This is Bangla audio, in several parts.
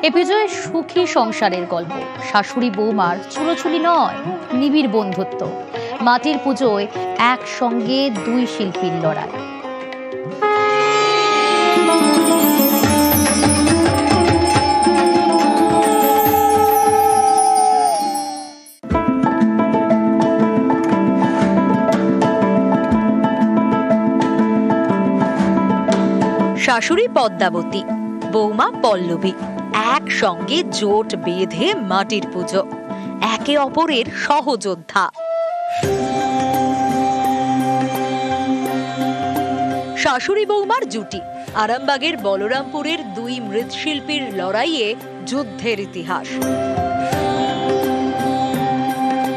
এ পুজোয় সুখী সংসারের গল্প, শাশুড়ি বৌমার চুলোচুলি নয়, নিবিড় বন্ধুত্ব। মাটির পুজোয় একসঙ্গে দুই শিল্পীর লড়াই। শাশুড়ি পদ্মাবতী, বৌমা পল্লবী একসঙ্গে জোট বেঁধে মাটির পুজো, একে অপরের সহযোদ্ধা। শাশুড়ি বৌমার জুটি, আরামবাগের বলরামপুরের দুই মৃৎশিল্পীর লড়াইয়ে যুদ্ধের ইতিহাস।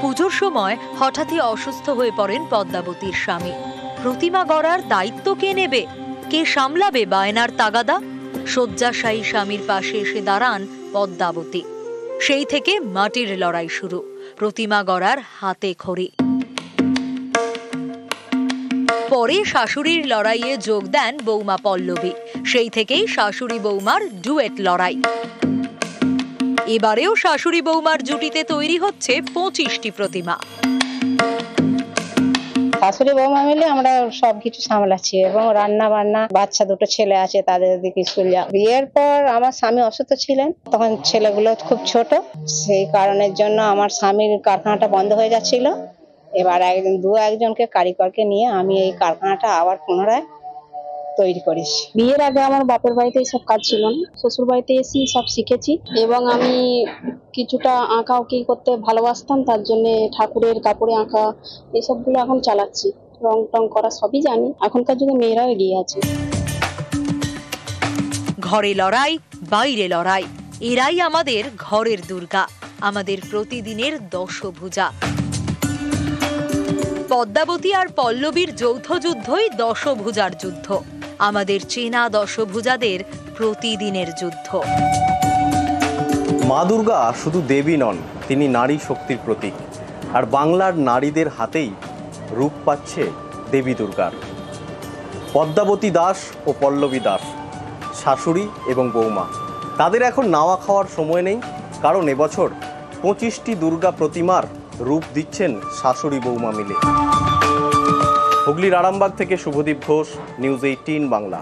পুজোর সময় হঠাৎই অসুস্থ হয়ে পড়েন পদ্মাবতীর স্বামী। প্রতিমা গড়ার দায়িত্ব কে নেবে? কে সামলাবে বায়নার তাগাদা? শয্যাশায়ী স্বামীর পাশে এসে দাঁড়ান পদ্মাবতী। সেই থেকে মাটির লড়াই শুরু, প্রতিমা গড়ার হাতে খড়ি। পরে শাশুড়ির লড়াইয়ে যোগ দেন বৌমা পল্লবী। সেই থেকেই শাশুড়ি বৌমার ডুয়েট লড়াই। এবারেও শাশুড়ি বৌমার জুটিতে তৈরি হচ্ছে 25টি প্রতিমা। শাশুড়ি বৌমা মিলে আমরা সবকিছু সামলাচ্ছি এবং রান্না বান্না, বাচ্চা দুটো ছেলে আছে, তাদের দিকে স্কুল যাওয়া। বিয়ের পর আমার স্বামী অসুস্থ ছিলেন, তখন ছেলেগুলো খুব ছোট, সেই কারণের জন্য আমার স্বামীর কারখানাটা বন্ধ হয়ে যাচ্ছিল। এবার একজনকে কারিগরকে নিয়ে আমি এই কারখানাটা আবার পুনরায় তৈরি করেছি। বিয়ের আগে আমার বাপের বাড়িতে সব কাজ ছিল না, শ্বশুর বাড়িতে এসে সব শিখেছি এবং আমি কিছুটা আঁকাউকি করতে ভালোবাসতাম, তার জন্য ঠাকুরের কাপড়ে আঁকা এসবগুলো এখন চালাচ্ছি। রং টং করা সবই জানি, এখনকার যুগে মেয়েরাও এগিয়ে আছে। ঘরে লড়াই, বাইরে লড়াই, এরাই আমাদের ঘরের দুর্গা, আমাদের প্রতিদিনের দশভুজা। পদ্মাবতী আর পল্লবীর যৌথ যুদ্ধই দশভুজার যুদ্ধ, আমাদের চেনা দশভুজাদের প্রতিদিনের যুদ্ধ। মা দুর্গা শুধু দেবী নন, তিনি নারী শক্তির প্রতীক। আর বাংলার নারীদের হাতেই রূপ পাচ্ছে দেবী দুর্গার। পদ্মাবতী দাস ও পল্লবী দাস, শাশুড়ি এবং বৌমা, তাদের এখন নাওয়া খাওয়ার সময় নেই, কারণ এবছর 25টি দুর্গা প্রতিমার রূপ দিচ্ছেন শাশুড়ি বৌমা মিলে। হুগলির আরামবাগ থেকে শুভদীপ ঘোষ, নিউজ 18 বাংলা।